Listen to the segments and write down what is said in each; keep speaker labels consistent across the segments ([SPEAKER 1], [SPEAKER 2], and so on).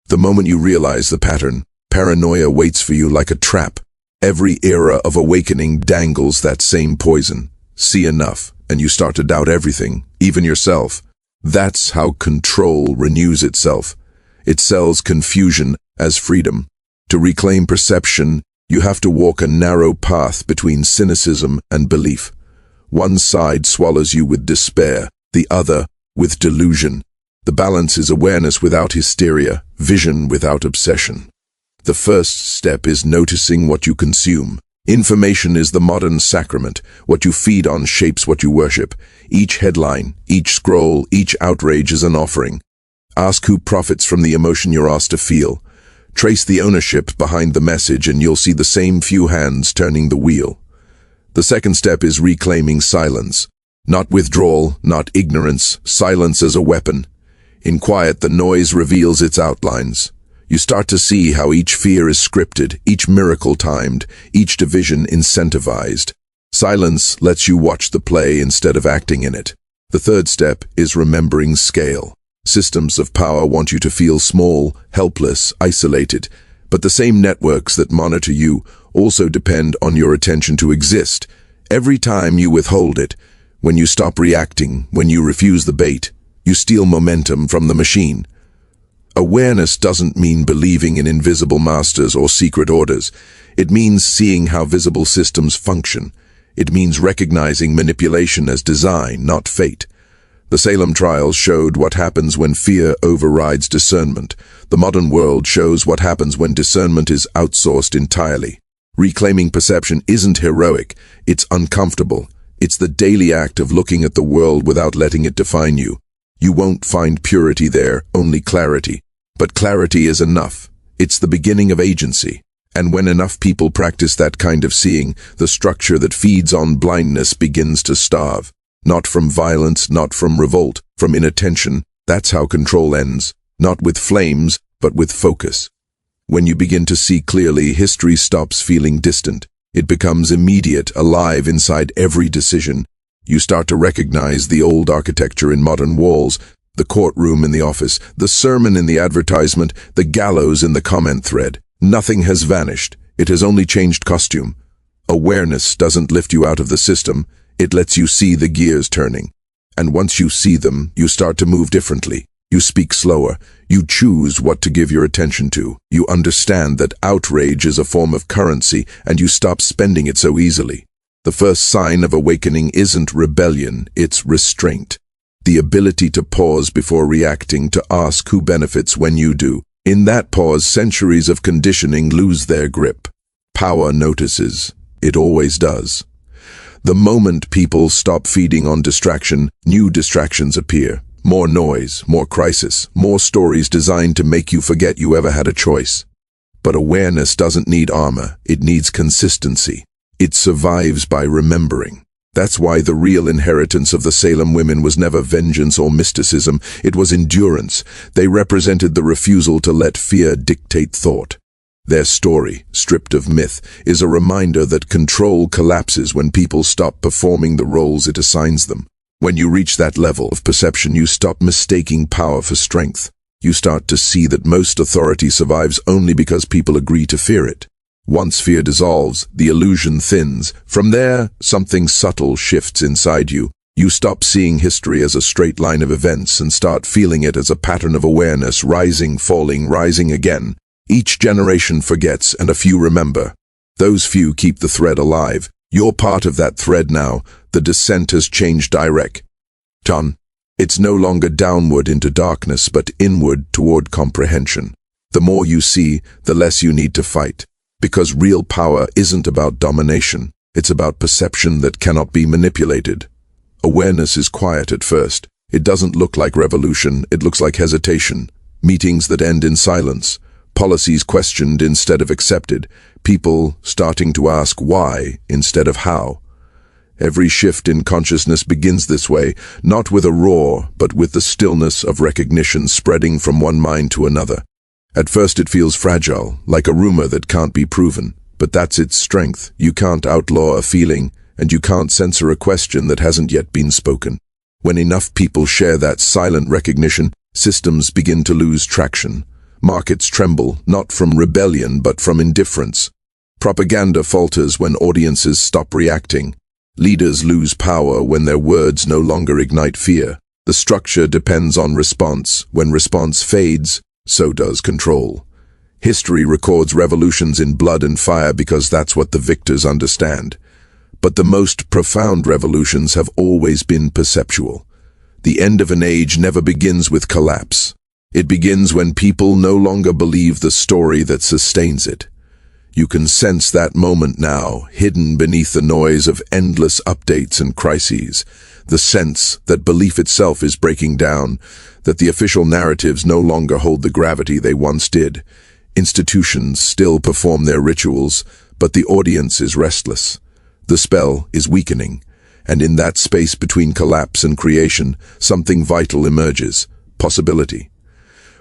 [SPEAKER 1] The moment you realize the pattern, paranoia waits for you like a trap. Every era of awakening dangles that same poison. See enough, and you start to doubt everything, even yourself. That's how control renews itself. It sells confusion as freedom. To reclaim perception, you have to walk a narrow path between cynicism and belief. One side swallows you with despair, the other with delusion. The balance is awareness without hysteria, vision without obsession. The first step is noticing what you consume. Information is the modern sacrament. What you feed on shapes what you worship. Each headline, each scroll, each outrage is an offering. Ask who profits from the emotion you're asked to feel. Trace the ownership behind the message and you'll see the same few hands turning the wheel. The second step is reclaiming silence. Not withdrawal, not ignorance, silence as a weapon. In quiet, the noise reveals its outlines. You start to see how each fear is scripted, each miracle timed, each division incentivized. Silence lets you watch the play instead of acting in it. The third step is remembering scale. Systems of power want you to feel small, helpless, isolated, but the same networks that monitor you also depend on your attention to exist. Every time you withhold it, when you stop reacting, when you refuse the bait, you steal momentum from the machine. Awareness doesn't mean believing in invisible masters or secret orders. It means seeing how visible systems function. It means recognizing manipulation as design, not fate. The Salem trials showed what happens when fear overrides discernment. The modern world shows what happens when discernment is outsourced entirely. Reclaiming perception isn't heroic, it's uncomfortable. It's the daily act of looking at the world without letting it define you. You won't find purity there, only clarity. But clarity is enough. It's the beginning of agency. And when enough people practice that kind of seeing, the structure that feeds on blindness begins to starve. Not from violence, not from revolt, from inattention. That's how control ends. Not with flames, but with focus. When you begin to see clearly, history stops feeling distant. It becomes immediate, alive inside every decision. You start to recognize the old architecture in modern walls, the courtroom in the office, the sermon in the advertisement, the gallows in the comment thread. Nothing has vanished. It has only changed costume. Awareness doesn't lift you out of the system. It lets you see the gears turning. And once you see them, you start to move differently. You speak slower. You choose what to give your attention to. You understand that outrage is a form of currency, and you stop spending it so easily. The first sign of awakening isn't rebellion, it's restraint. The ability to pause before reacting, to ask who benefits when you do. In that pause, centuries of conditioning lose their grip. Power notices. It always does. The moment people stop feeding on distraction, new distractions appear. More noise, more crisis, more stories designed to make you forget you ever had a choice. But awareness doesn't need armor, it needs consistency. It survives by remembering. That's why the real inheritance of the Salem women was never vengeance or mysticism, it was endurance. They represented the refusal to let fear dictate thought. Their story, stripped of myth, is a reminder that control collapses when people stop performing the roles it assigns them. When you reach that level of perception, you stop mistaking power for strength. You start to see that most authority survives only because people agree to fear it. Once fear dissolves, the illusion thins. From there, something subtle shifts inside you. You stop seeing history as a straight line of events and start feeling it as a pattern of awareness, rising, falling, rising again. Each generation forgets and a few remember. Those few keep the thread alive. You're part of that thread now. The descent has changed direction. It's no longer downward into darkness, but inward toward comprehension. The more you see, the less you need to fight. Because real power isn't about domination. It's about perception that cannot be manipulated. Awareness is quiet at first. It doesn't look like revolution, it looks like hesitation. Meetings that end in silence. Policies questioned instead of accepted. People starting to ask why instead of how. Every shift in consciousness begins this way, not with a roar, but with the stillness of recognition spreading from one mind to another. At first it feels fragile, like a rumor that can't be proven. But that's its strength. You can't outlaw a feeling, and you can't censor a question that hasn't yet been spoken. When enough people share that silent recognition, systems begin to lose traction. Markets tremble, not from rebellion but from indifference. Propaganda falters when audiences stop reacting. Leaders lose power when their words no longer ignite fear. The structure depends on response. When response fades, so does control. History records revolutions in blood and fire because that's what the victors understand. But the most profound revolutions have always been perceptual. The end of an age never begins with collapse. It begins when people no longer believe the story that sustains it. You can sense that moment now, hidden beneath the noise of endless updates and crises. The sense that belief itself is breaking down, that the official narratives no longer hold the gravity they once did. Institutions still perform their rituals, but the audience is restless. The spell is weakening, and in that space between collapse and creation, something vital emerges: possibility.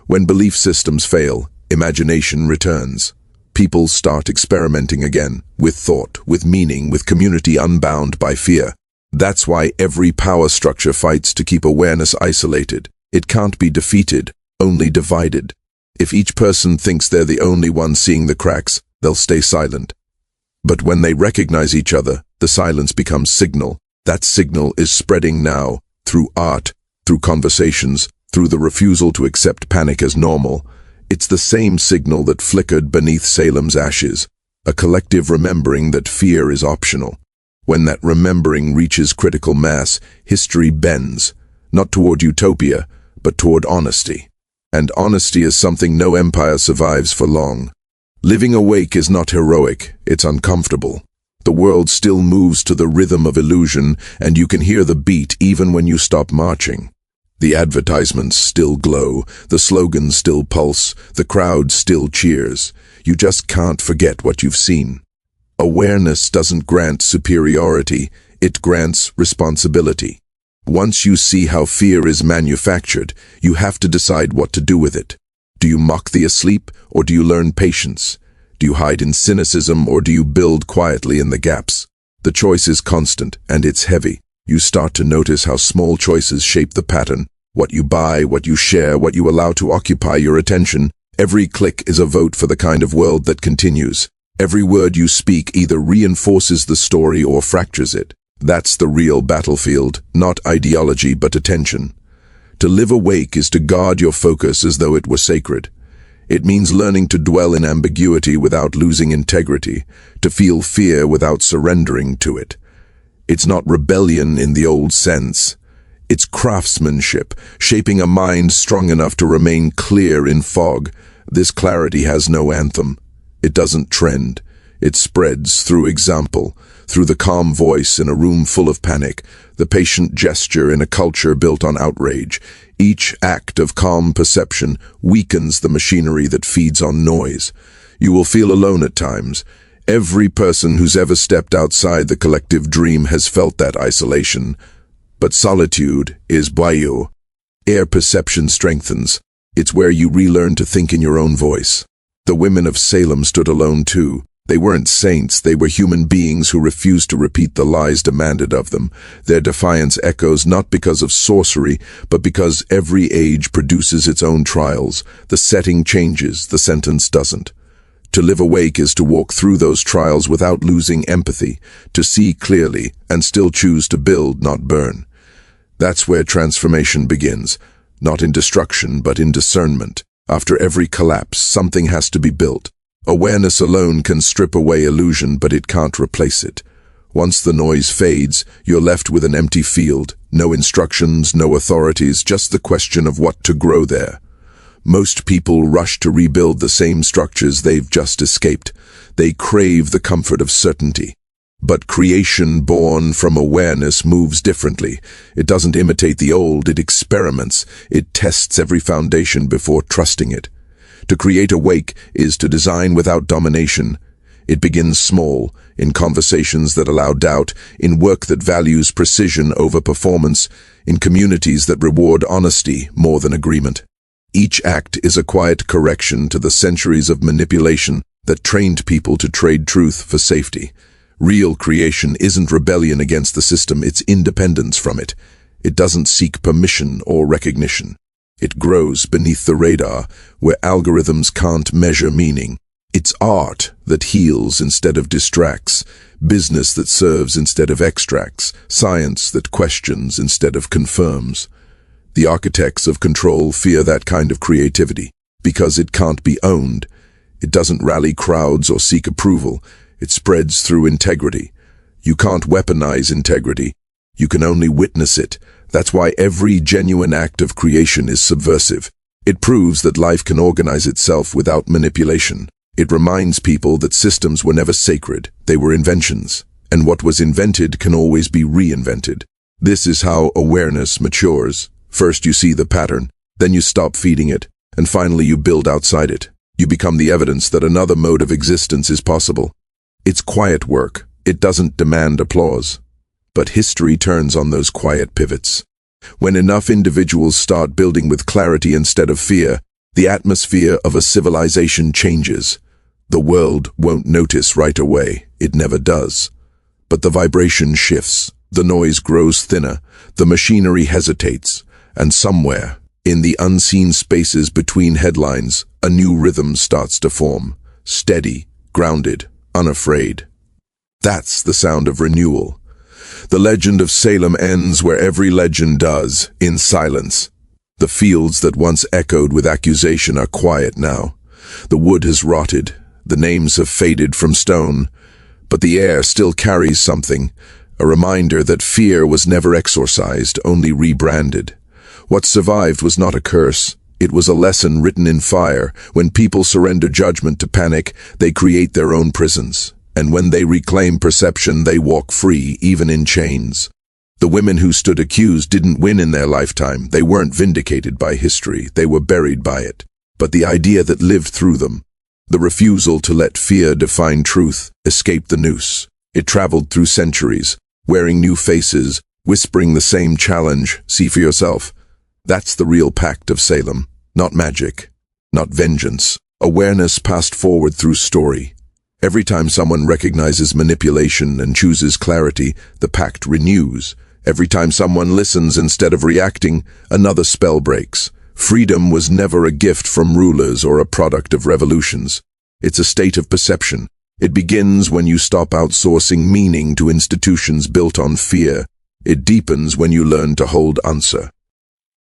[SPEAKER 1] When belief systems fail, imagination returns. People start experimenting again, with thought, with meaning, with community unbound by fear. That's why every power structure fights to keep awareness isolated. It can't be defeated, only divided. If each person thinks they're the only one seeing the cracks, they'll stay silent. But when they recognize each other, the silence becomes signal. That signal is spreading now, through art, through conversations, through the refusal to accept panic as normal. It's the same signal that flickered beneath Salem's ashes, a collective remembering that fear is optional. When that remembering reaches critical mass, history bends, not toward utopia, but toward honesty. And honesty is something no empire survives for long. Living awake is not heroic, it's uncomfortable. The world still moves to the rhythm of illusion, and you can hear the beat even when you stop marching. The advertisements still glow, the slogans still pulse, the crowd still cheers. You just can't forget what you've seen. Awareness doesn't grant superiority, it grants responsibility. Once you see how fear is manufactured, you have to decide what to do with it. Do you mock the asleep, or do you learn patience? Do you hide in cynicism, or do you build quietly in the gaps? The choice is constant, and it's heavy. You start to notice how small choices shape the pattern. What you buy, what you share, what you allow to occupy your attention. Every click is a vote for the kind of world that continues. Every word you speak either reinforces the story or fractures it. That's the real battlefield, not ideology but attention. To live awake is to guard your focus as though it were sacred. It means learning to dwell in ambiguity without losing integrity, to feel fear without surrendering to it. It's not rebellion in the old sense. It's craftsmanship, shaping a mind strong enough to remain clear in fog. This clarity has no anthem. It doesn't trend. It spreads through example, through the calm voice in a room full of panic, the patient gesture in a culture built on outrage. Each act of calm perception weakens the machinery that feeds on noise. You will feel alone at times. Every person who's ever stepped outside the collective dream has felt that isolation. But solitude is bayou. Air perception strengthens. It's where you relearn to think in your own voice. The women of Salem stood alone too. They weren't saints, they were human beings who refused to repeat the lies demanded of them. Their defiance echoes not because of sorcery, but because every age produces its own trials. The setting changes, the sentence doesn't. To live awake is to walk through those trials without losing empathy, to see clearly and still choose to build, not burn. That's where transformation begins, not in destruction but in discernment. After every collapse, something has to be built. Awareness alone can strip away illusion, but it can't replace it. Once the noise fades, you're left with an empty field, no instructions, no authorities, just the question of what to grow there. Most people rush to rebuild the same structures they've just escaped. They crave the comfort of certainty. But creation born from awareness moves differently. It doesn't imitate the old, it experiments. It tests every foundation before trusting it. To create awake is to design without domination. It begins small, in conversations that allow doubt, in work that values precision over performance, in communities that reward honesty more than agreement. Each act is a quiet correction to the centuries of manipulation that trained people to trade truth for safety. Real creation isn't rebellion against the system, it's independence from it. It doesn't seek permission or recognition. It grows beneath the radar, where algorithms can't measure meaning. It's art that heals instead of distracts, business that serves instead of extracts, science that questions instead of confirms. The architects of control fear that kind of creativity, because it can't be owned. It doesn't rally crowds or seek approval. It spreads through integrity. You can't weaponize integrity. You can only witness it. That's why every genuine act of creation is subversive. It proves that life can organize itself without manipulation. It reminds people that systems were never sacred. They were inventions. And what was invented can always be reinvented. This is how awareness matures. First you see the pattern, then you stop feeding it, and finally you build outside it. You become the evidence that another mode of existence is possible. It's quiet work. It doesn't demand applause. But history turns on those quiet pivots. When enough individuals start building with clarity instead of fear, the atmosphere of a civilization changes. The world won't notice right away. It never does. But the vibration shifts. The noise grows thinner. The machinery hesitates. And somewhere, in the unseen spaces between headlines, a new rhythm starts to form. Steady, grounded, unafraid. That's the sound of renewal. The legend of Salem ends where every legend does, in silence. The fields that once echoed with accusation are quiet now. The wood has rotted. The names have faded from stone. But the air still carries something, a reminder that fear was never exorcised, only rebranded. What survived was not a curse. It was a lesson written in fire. When people surrender judgment to panic, they create their own prisons. And when they reclaim perception, they walk free, even in chains. The women who stood accused didn't win in their lifetime. They weren't vindicated by history. They were buried by it. But the idea that lived through them, the refusal to let fear define truth, escaped the noose. It traveled through centuries, wearing new faces, whispering the same challenge, see for yourself. That's the real pact of Salem. Not magic, not vengeance. Awareness passed forward through story. Every time someone recognizes manipulation and chooses clarity, the pact renews. Every time someone listens instead of reacting, another spell breaks. Freedom was never a gift from rulers or a product of revolutions. It's a state of perception. It begins when you stop outsourcing meaning to institutions built on fear. It deepens when you learn to hold answer.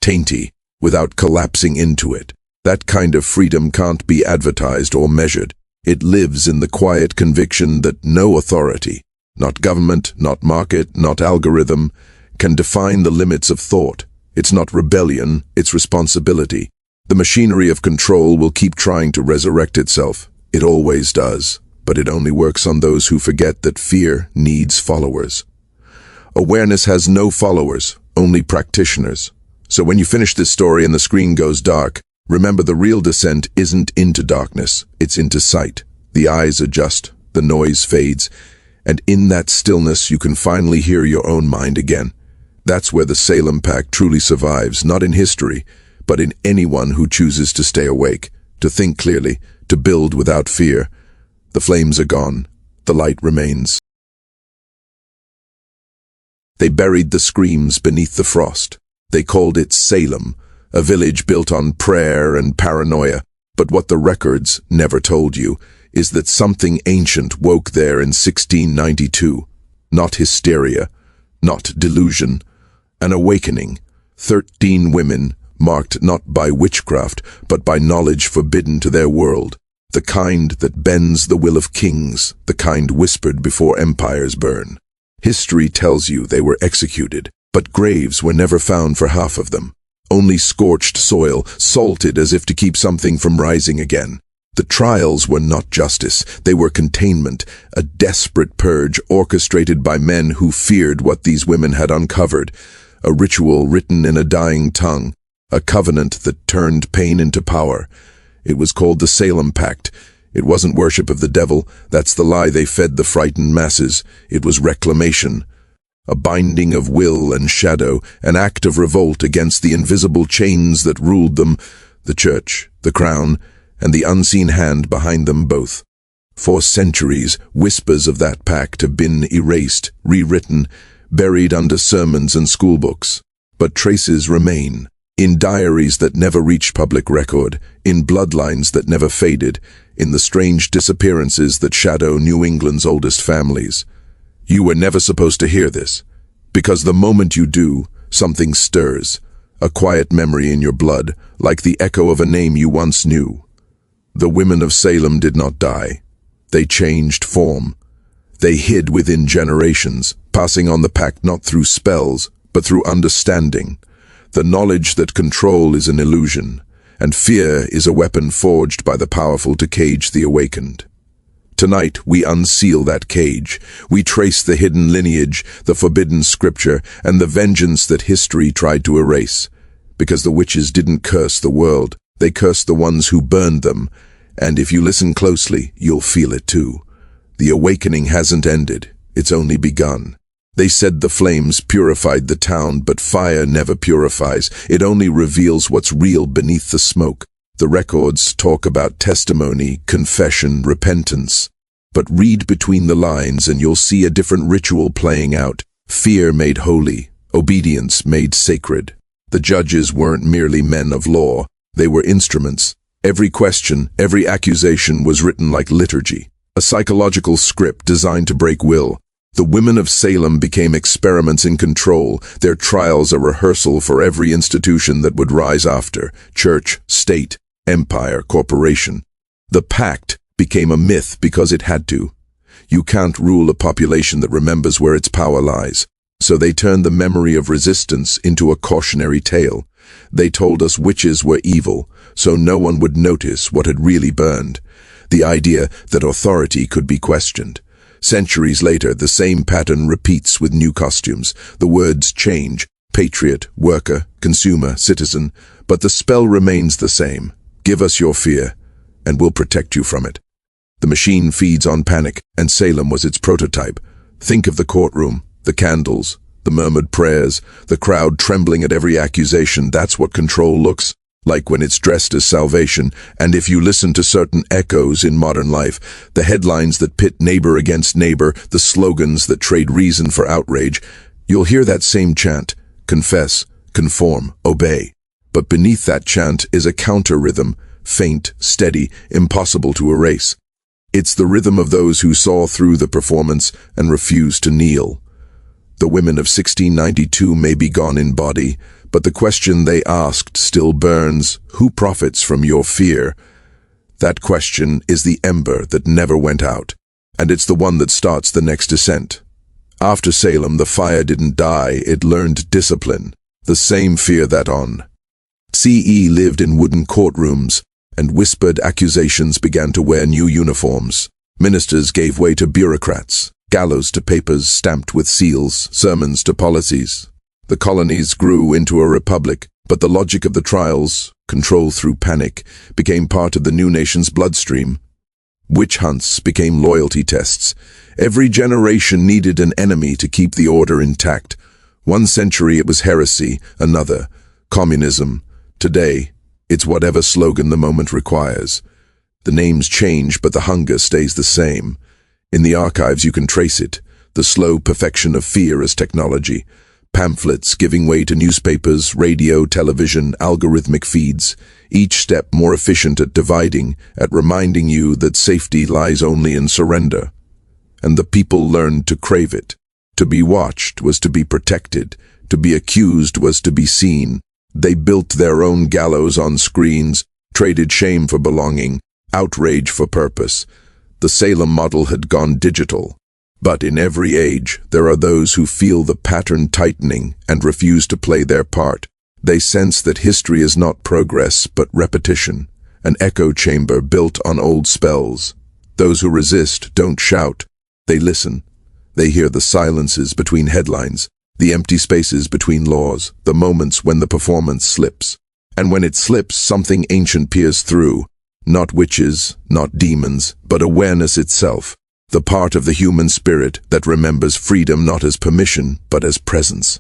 [SPEAKER 1] Tainty, without collapsing into it. That kind of freedom can't be advertised or measured. It lives in the quiet conviction that no authority, not government, not market, not algorithm, can define the limits of thought. It's not rebellion, it's responsibility. The machinery of control will keep trying to resurrect itself. It always does, but it only works on those who forget that fear needs followers. Awareness has no followers, only practitioners. So when you finish this story and the screen goes dark, remember the real descent isn't into darkness, it's into sight. The eyes adjust, the noise fades, and in that stillness you can finally hear your own mind again. That's where the Salem Pact truly survives, not in history, but in anyone who chooses to stay awake, to think clearly, to build without fear. The flames are gone, the light remains. They buried the screams beneath the frost. They called it Salem, a village built on prayer and paranoia. But what the records never told you is that something ancient woke there in 1692. Not hysteria, not delusion, an awakening. 13 women, marked not by witchcraft, but by knowledge forbidden to their world. The kind that bends the will of kings, the kind whispered before empires burn. History tells you they were executed, but graves were never found for half of them. Only scorched soil, salted as if to keep something from rising again. The trials were not justice, they were containment, a desperate purge orchestrated by men who feared what these women had uncovered. A ritual written in a dying tongue, a covenant that turned pain into power. It was called the Salem Pact. It wasn't worship of the devil, that's the lie they fed the frightened masses. It was reclamation. A binding of will and shadow, an act of revolt against the invisible chains that ruled them, the church, the crown, and the unseen hand behind them both. For centuries, whispers of that pact have been erased, rewritten, buried under sermons and schoolbooks. But traces remain. In diaries that never reached public record, in bloodlines that never faded, in the strange disappearances that shadow New England's oldest families. You were never supposed to hear this, because the moment you do, something stirs, a quiet memory in your blood, like the echo of a name you once knew. The women of Salem did not die. They changed form. They hid within generations, passing on the pact not through spells, but through understanding. The knowledge that control is an illusion, and fear is a weapon forged by the powerful to cage the awakened. Tonight, we unseal that cage. We trace the hidden lineage, the forbidden scripture, and the vengeance that history tried to erase. Because the witches didn't curse the world, they cursed the ones who burned them. And if you listen closely, you'll feel it too. The awakening hasn't ended, it's only begun. They said the flames purified the town, but fire never purifies. It only reveals what's real beneath the smoke. The records talk about testimony, confession, repentance. But read between the lines and you'll see a different ritual playing out. Fear made holy, obedience made sacred. The judges weren't merely men of law, they were instruments. Every question, every accusation was written like liturgy, a psychological script designed to break will. The women of Salem became experiments in control, their trials a rehearsal for every institution that would rise after: church, state, empire, corporation. The pact became a myth because it had to. You can't rule a population that remembers where its power lies. So they turned the memory of resistance into a cautionary tale. They told us witches were evil, so no one would notice what had really burned. The idea that authority could be questioned. Centuries later, the same pattern repeats with new costumes. The words change: patriot, worker, consumer, citizen, but the spell remains the same. Give us your fear, and we'll protect you from it. The machine feeds on panic, and Salem was its prototype. Think of the courtroom, the candles, the murmured prayers, the crowd trembling at every accusation. That's what control looks like when it's dressed as salvation. And if you listen to certain echoes in modern life, the headlines that pit neighbor against neighbor, the slogans that trade reason for outrage, you'll hear that same chant: confess, conform, obey. But beneath that chant is a counter-rhythm, faint, steady, impossible to erase. It's the rhythm of those who saw through the performance and refused to kneel. The women of 1692 may be gone in body, but the question they asked still burns: who profits from your fear? That question is the ember that never went out, and it's the one that starts the next descent. After Salem, the fire didn't die, it learned discipline, the same fear that on CE lived in wooden courtrooms, and whispered accusations began to wear new uniforms. Ministers gave way to bureaucrats, gallows to papers stamped with seals, sermons to policies. The colonies grew into a republic, but the logic of the trials, control through panic, became part of the new nation's bloodstream. Witch hunts became loyalty tests. Every generation needed an enemy to keep the order intact. One century it was heresy, another, communism. Today, it's whatever slogan the moment requires. The names change, but the hunger stays the same. In the archives you can trace it, the slow perfection of fear as technology. Pamphlets giving way to newspapers, radio, television, algorithmic feeds, each step more efficient at dividing, at reminding you that safety lies only in surrender. And the people learned to crave it. To be watched was to be protected, to be accused was to be seen. They built their own gallows on screens, traded shame for belonging, outrage for purpose. The Salem model had gone digital. But in every age, there are those who feel the pattern tightening and refuse to play their part. They sense that history is not progress, but repetition, an echo chamber built on old spells. Those who resist don't shout. They listen. They hear the silences between headlines, the empty spaces between laws, the moments when the performance slips. And when it slips, something ancient peers through. Not witches, not demons, but awareness itself. The part of the human spirit that remembers freedom not as permission, but as presence.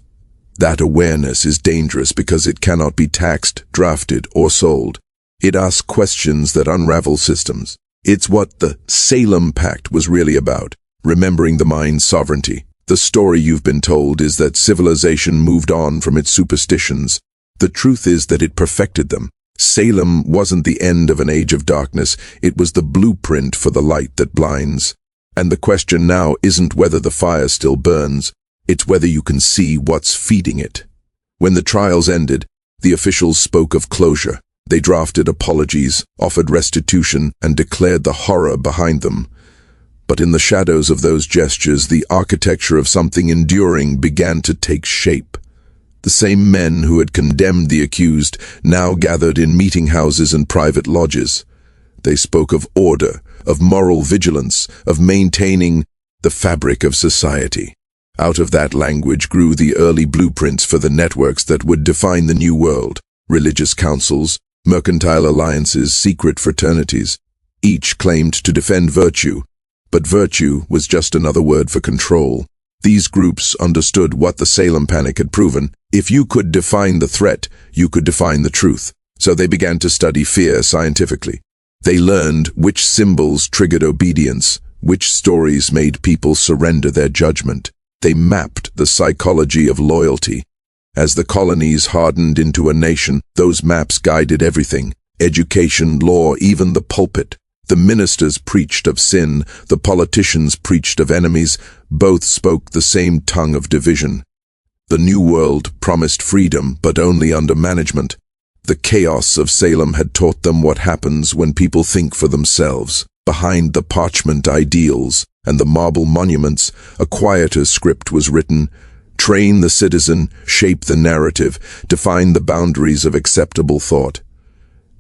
[SPEAKER 1] That awareness is dangerous because it cannot be taxed, drafted, or sold. It asks questions that unravel systems. It's what the Salem Pact was really about, remembering the mind's sovereignty. The story you've been told is that civilization moved on from its superstitions, The truth is that it perfected them. Salem wasn't the end of an age of darkness, it was the blueprint for the light that blinds. And the question now isn't whether the fire still burns, it's whether you can see what's feeding it. When the trials ended, the officials spoke of closure. They drafted apologies, offered restitution, and declared the horror behind them. But in the shadows of those gestures, the architecture of something enduring began to take shape. The same men who had condemned the accused now gathered in meeting houses and private lodges. They spoke of order, of moral vigilance, of maintaining the fabric of society. Out of that language grew the early blueprints for the networks that would define the new world: religious councils, mercantile alliances, secret fraternities. Each claimed to defend virtue, but virtue was just another word for control. These groups understood what the Salem Panic had proven: if you could define the threat, you could define the truth. So they began to study fear scientifically. They learned which symbols triggered obedience, which stories made people surrender their judgment. They mapped the psychology of loyalty. As the colonies hardened into a nation, those maps guided everything: education, law, even the pulpit. The ministers preached of sin, the politicians preached of enemies. Both spoke the same tongue of division. The New World promised freedom, but only under management. The chaos of Salem had taught them what happens when people think for themselves. Behind the parchment ideals and the marble monuments, a quieter script was written: train the citizen, shape the narrative, define the boundaries of acceptable thought.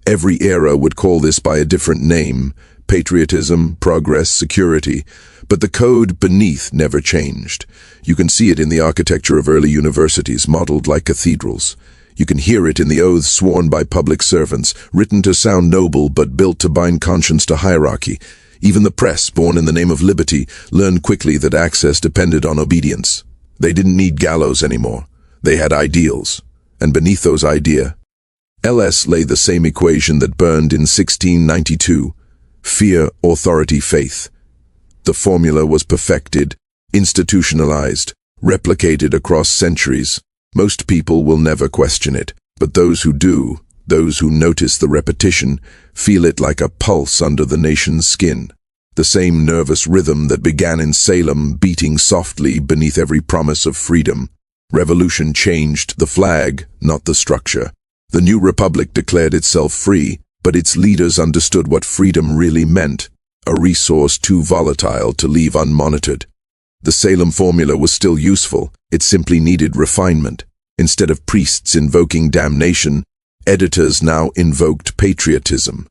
[SPEAKER 1] Every era would call this by a different name: patriotism, progress, security. But the code beneath never changed. You can see it in the architecture of early universities, modeled like cathedrals. You can hear it in the oaths sworn by public servants, written to sound noble but built to bind conscience to hierarchy. Even the press, born in the name of liberty, learned quickly that access depended on obedience. They didn't need gallows anymore. They had ideals. And beneath those ideas lay the same equation that burned in 1692: fear, authority, faith. The formula was perfected, institutionalized, replicated across centuries. Most people will never question it, but those who do, those who notice the repetition, feel it like a pulse under the nation's skin. The same nervous rhythm that began in Salem, beating softly beneath every promise of freedom. Revolution changed the flag, not the structure. The new republic declared itself free, but its leaders understood what freedom really meant: a resource too volatile to leave unmonitored. The Salem formula was still useful, it simply needed refinement. Instead of priests invoking damnation, editors now invoked patriotism.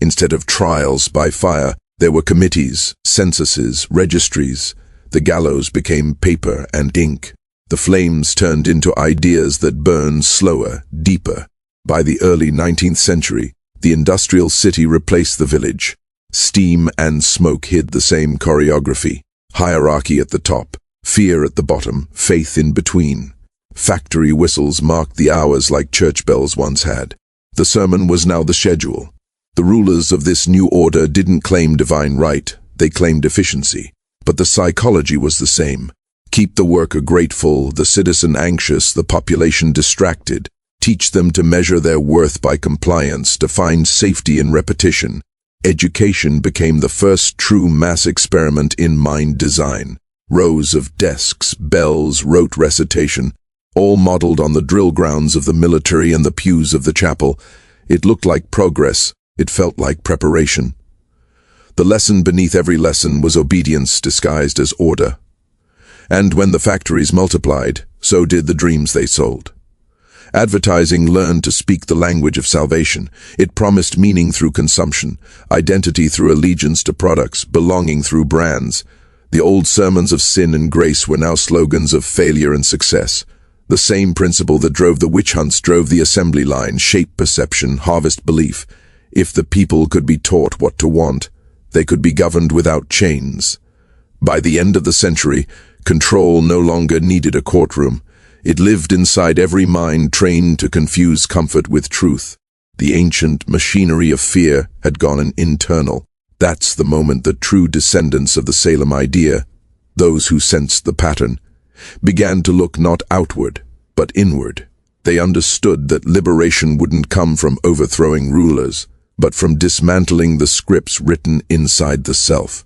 [SPEAKER 1] Instead of trials by fire, there were committees, censuses, registries. The gallows became paper and ink. The flames turned into ideas that burned slower, deeper. By the early 19th century, the industrial city replaced the village. Steam and smoke hid the same choreography: hierarchy at the top, fear at the bottom, faith in between. Factory whistles marked the hours like church bells once had. The sermon was now the schedule. The rulers of this new order didn't claim divine right, they claimed efficiency. But the psychology was the same: keep the worker grateful, the citizen anxious, the population distracted. Teach them to measure their worth by compliance, to find safety in repetition. Education became the first true mass experiment in mind design. Rows of desks, bells, rote recitation, all modeled on the drill grounds of the military and the pews of the chapel. It looked like progress. It felt like preparation. The lesson beneath every lesson was obedience disguised as order. And when the factories multiplied, so did the dreams they sold. Advertising learned to speak the language of salvation. It promised meaning through consumption, identity through allegiance to products, belonging through brands. The old sermons of sin and grace were now slogans of failure and success. The same principle that drove the witch hunts drove the assembly line: shape perception, harvest belief. If the people could be taught what to want, they could be governed without chains. By the end of the century, control no longer needed a courtroom. It lived inside every mind trained to confuse comfort with truth. The ancient machinery of fear had gone internal. That's the moment the true descendants of the Salem idea, those who sensed the pattern, began to look not outward, but inward. They understood that liberation wouldn't come from overthrowing rulers, but from dismantling the scripts written inside the self.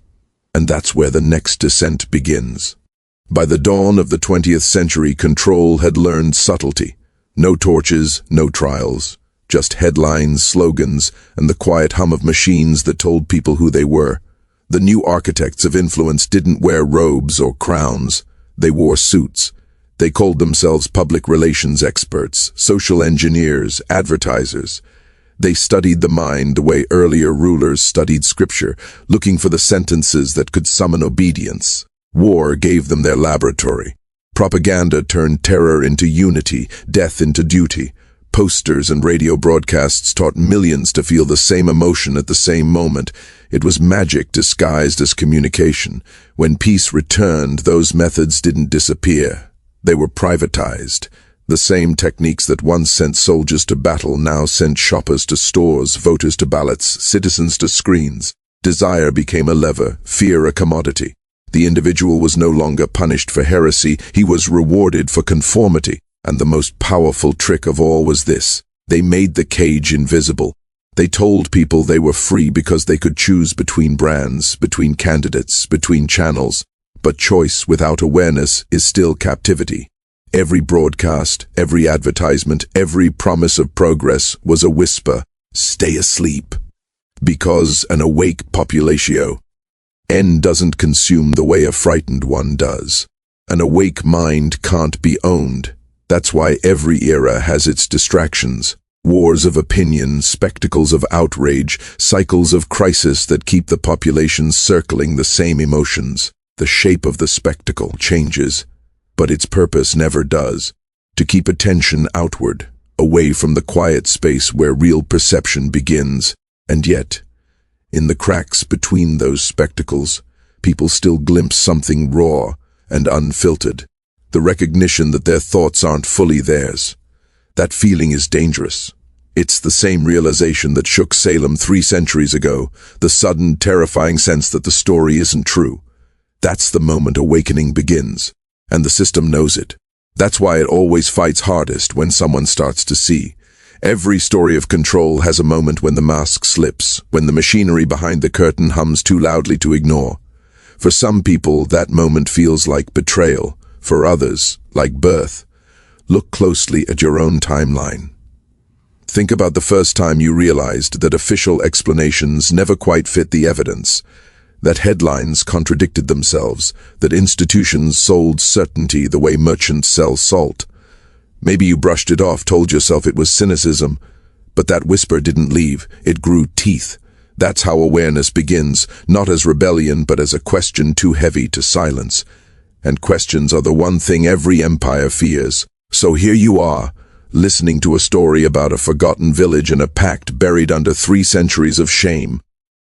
[SPEAKER 1] And that's where the next descent begins. By the dawn of the 20th century, control had learned subtlety. No torches, no trials, just headlines, slogans, and the quiet hum of machines that told people who they were. The new architects of influence didn't wear robes or crowns. They wore suits. They called themselves public relations experts, social engineers, advertisers. They studied the mind the way earlier rulers studied scripture, looking for the sentences that could summon obedience. War gave them their laboratory. Propaganda turned terror into unity, death into duty. Posters and radio broadcasts taught millions to feel the same emotion at the same moment. It was magic disguised as communication. When peace returned, those methods didn't disappear. They were privatized. The same techniques that once sent soldiers to battle now sent shoppers to stores, voters to ballots, citizens to screens. Desire became a lever, fear a commodity. The individual was no longer punished for heresy, he was rewarded for conformity. And the most powerful trick of all was this: they made the cage invisible. They told people they were free because they could choose between brands, between candidates, between channels. But choice without awareness is still captivity. Every broadcast, every advertisement, every promise of progress was a whisper: stay asleep. Because an awake populatio doesn't consume the way a frightened one does. An awake mind can't be owned. That's why every era has its distractions. Wars of opinion, spectacles of outrage, cycles of crisis that keep the population circling the same emotions. The shape of the spectacle changes, but its purpose never does: to keep attention outward, away from the quiet space where real perception begins. And yet, in the cracks between those spectacles, people still glimpse something raw and unfiltered. The recognition that their thoughts aren't fully theirs. That feeling is dangerous. It's the same realization that shook Salem 3 centuries ago, the sudden, terrifying sense that the story isn't true. That's the moment awakening begins, and the system knows it. That's why it always fights hardest when someone starts to see. Every story of control has a moment when the mask slips, when the machinery behind the curtain hums too loudly to ignore. For some people, that moment feels like betrayal. For others, like birth. Look closely at your own timeline. Think about the first time you realized that official explanations never quite fit the evidence, that headlines contradicted themselves, that institutions sold certainty the way merchants sell salt. Maybe you brushed it off, told yourself it was cynicism, but that whisper didn't leave, it grew teeth. That's how awareness begins, not as rebellion but as a question too heavy to silence. And questions are the one thing every empire fears. So here you are, listening to a story about a forgotten village and a pact buried under 3 centuries of shame.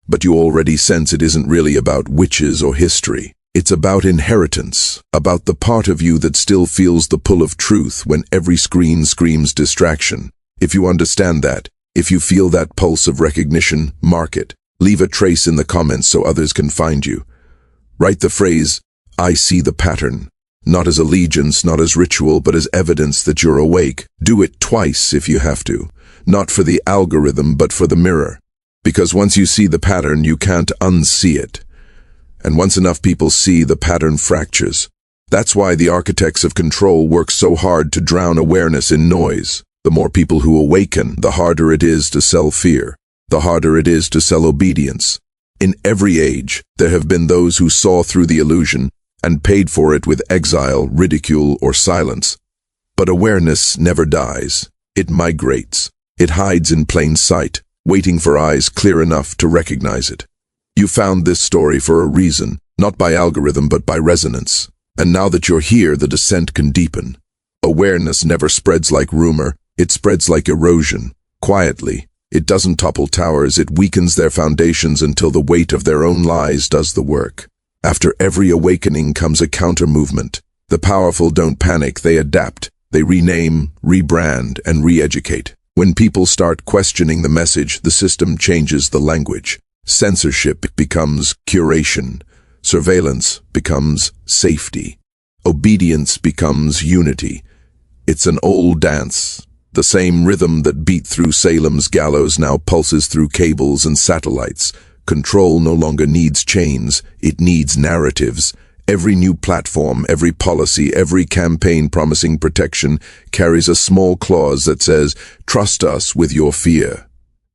[SPEAKER 1] But you already sense it isn't really about witches or history. It's about inheritance, about the part of you that still feels the pull of truth when every screen screams distraction. If you understand that, if you feel that pulse of recognition, mark it. Leave a trace in the comments so others can find you. Write the phrase, "I see the pattern," not as allegiance, not as ritual, but as evidence that you're awake. Do it twice if you have to, not for the algorithm, but for the mirror. Because once you see the pattern, you can't unsee it. And once enough people see, the pattern fractures. That's why the architects of control work so hard to drown awareness in noise. The more people who awaken, the harder it is to sell fear. The harder it is to sell obedience. In every age, there have been those who saw through the illusion and paid for it with exile, ridicule, or silence. But awareness never dies. It migrates. It hides in plain sight, waiting for eyes clear enough to recognize it. You found this story for a reason, not by algorithm but by resonance. And now that you're here, the descent can deepen. Awareness never spreads like rumor, it spreads like erosion, quietly. It doesn't topple towers, it weakens their foundations until the weight of their own lies does the work. After every awakening comes a counter-movement. The powerful don't panic, they adapt. They rename, rebrand, and re-educate. When people start questioning the message, the system changes the language. Censorship becomes curation. Surveillance becomes safety. Obedience becomes unity. It's an old dance. The same rhythm that beat through Salem's gallows now pulses through cables and satellites. Control no longer needs chains, it needs narratives. Every new platform, every policy, every campaign promising protection carries a small clause that says, "Trust us with your fear."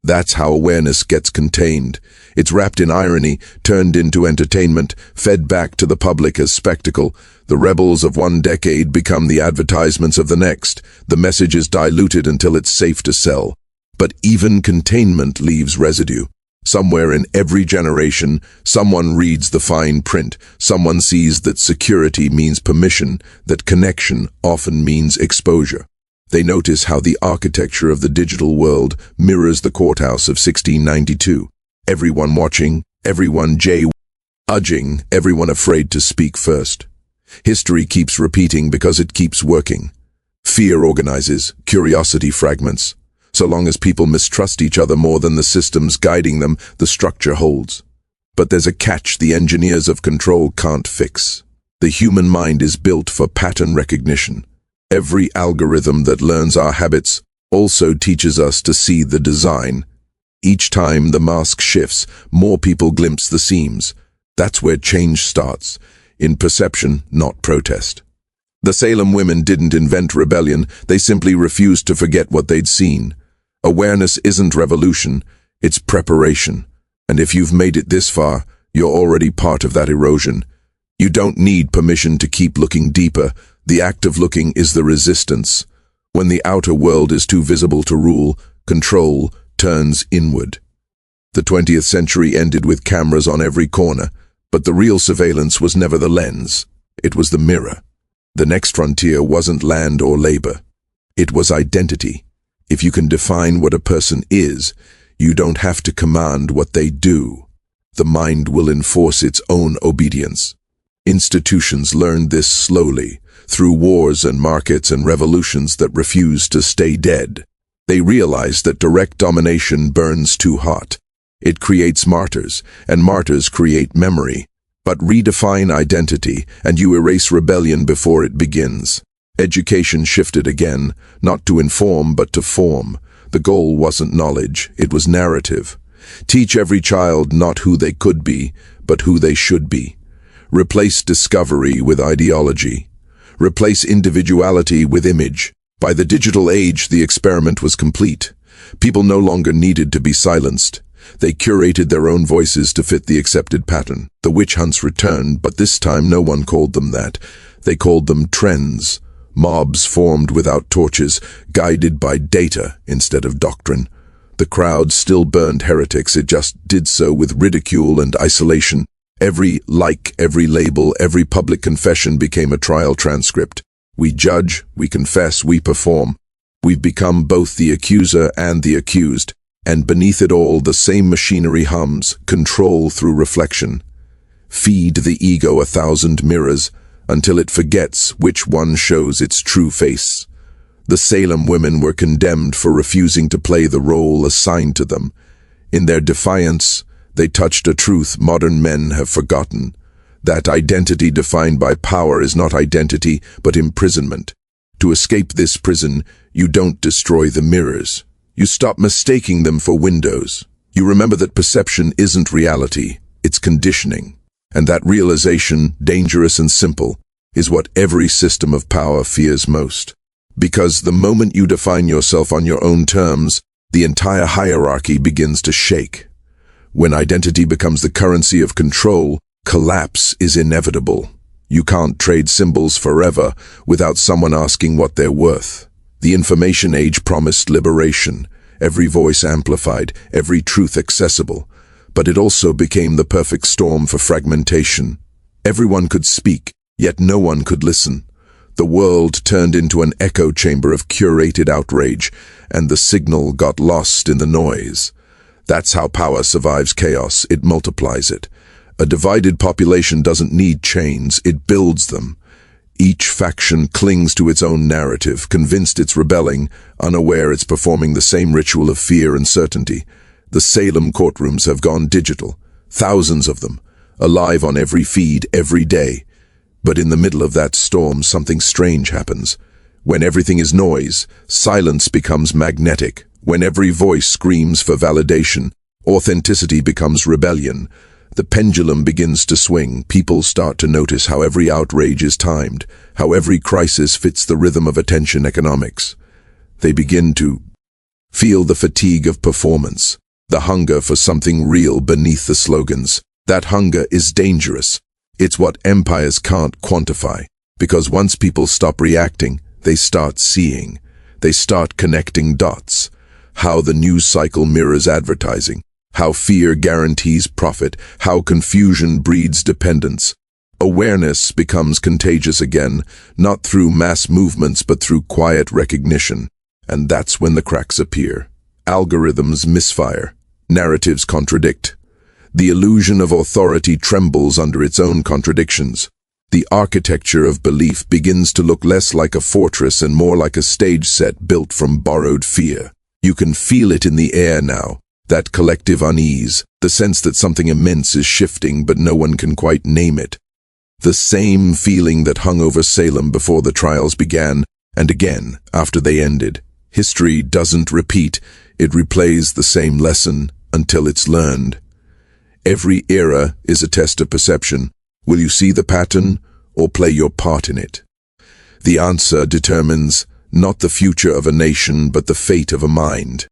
[SPEAKER 1] That's how awareness gets contained. It's wrapped in irony, turned into entertainment, fed back to the public as spectacle. The rebels of one decade become the advertisements of the next. The message is diluted until it's safe to sell. But even containment leaves residue. Somewhere in every generation, someone reads the fine print. Someone sees that security means permission, that connection often means exposure. They notice how the architecture of the digital world mirrors the courthouse of 1692. Everyone watching, everyone judging, everyone afraid to speak first. History keeps repeating because it keeps working. Fear organizes, curiosity fragments. So long as people mistrust each other more than the systems guiding them, the structure holds. But there's a catch the engineers of control can't fix. The human mind is built for pattern recognition. Every algorithm that learns our habits also teaches us to see the design. Each time the mask shifts, more people glimpse the seams. That's where change starts, in perception, not protest. The Salem women didn't invent rebellion, they simply refused to forget what they'd seen. Awareness isn't revolution, it's preparation. And if you've made it this far, you're already part of that erosion. You don't need permission to keep looking deeper. The act of looking is the resistance. When the outer world is too visible to rule, control turns inward. The 20th century ended with cameras on every corner, but the real surveillance was never the lens. It was the mirror. The next frontier wasn't land or labor. It was identity. If you can define what a person is, you don't have to command what they do. The mind will enforce its own obedience. Institutions learned this slowly, through wars and markets and revolutions that refused to stay dead. They realized that direct domination burns too hot. It creates martyrs, and martyrs create memory. But redefine identity, and you erase rebellion before it begins. Education shifted again, not to inform but to form. The goal wasn't knowledge, it was narrative. Teach every child not who they could be, but who they should be. Replace discovery with ideology. Replace individuality with image. By the digital age, the experiment was complete. People no longer needed to be silenced. They curated their own voices to fit the accepted pattern. The witch hunts returned, but this time no one called them that. They called them trends. Mobs formed without torches, guided by data instead of doctrine. The crowd still burned heretics, it just did so with ridicule and isolation. Every like, every label, every public confession became a trial transcript. We judge, we confess, we perform. We've become both the accuser and the accused, and beneath it all the same machinery hums, control through reflection. Feed the ego 1,000 mirrors until it forgets which one shows its true face. The Salem women were condemned for refusing to play the role assigned to them. In their defiance, they touched a truth modern men have forgotten. That identity defined by power is not identity, but imprisonment. To escape this prison, you don't destroy the mirrors. You stop mistaking them for windows. You remember that perception isn't reality, it's conditioning. And that realization, dangerous and simple, is what every system of power fears most. Because the moment you define yourself on your own terms, the entire hierarchy begins to shake. When identity becomes the currency of control, collapse is inevitable. You can't trade symbols forever without someone asking what they're worth. The information age promised liberation, every voice amplified, every truth accessible. But it also became the perfect storm for fragmentation. Everyone could speak, yet no one could listen. The world turned into an echo chamber of curated outrage, and the signal got lost in the noise. That's how power survives chaos, it multiplies it. A divided population doesn't need chains, it builds them. Each faction clings to its own narrative, convinced it's rebelling, unaware it's performing the same ritual of fear and certainty. The Salem courtrooms have gone digital, thousands of them, alive on every feed, every day. But in the middle of that storm, something strange happens. When everything is noise, silence becomes magnetic. When every voice screams for validation, authenticity becomes rebellion. The pendulum begins to swing. People start to notice how every outrage is timed, how every crisis fits the rhythm of attention economics. They begin to feel the fatigue of performance, the hunger for something real beneath the slogans. That hunger is dangerous. It's what empires can't quantify, because once people stop reacting, they start seeing. They start connecting dots. How the news cycle mirrors advertising, how fear guarantees profit, how confusion breeds dependence. Awareness becomes contagious again, not through mass movements but through quiet recognition. And that's when the cracks appear. Algorithms misfire. Narratives contradict. The illusion of authority trembles under its own contradictions. The architecture of belief begins to look less like a fortress and more like a stage set built from borrowed fear. You can feel it in the air now, that collective unease, the sense that something immense is shifting but no one can quite name it. The same feeling that hung over Salem before the trials began, and again after they ended. History doesn't repeat, it replays the same lesson until it's learned. Every era is a test of perception. Will you see the pattern or play your part in it? The answer determines not the future of a nation but the fate of a mind.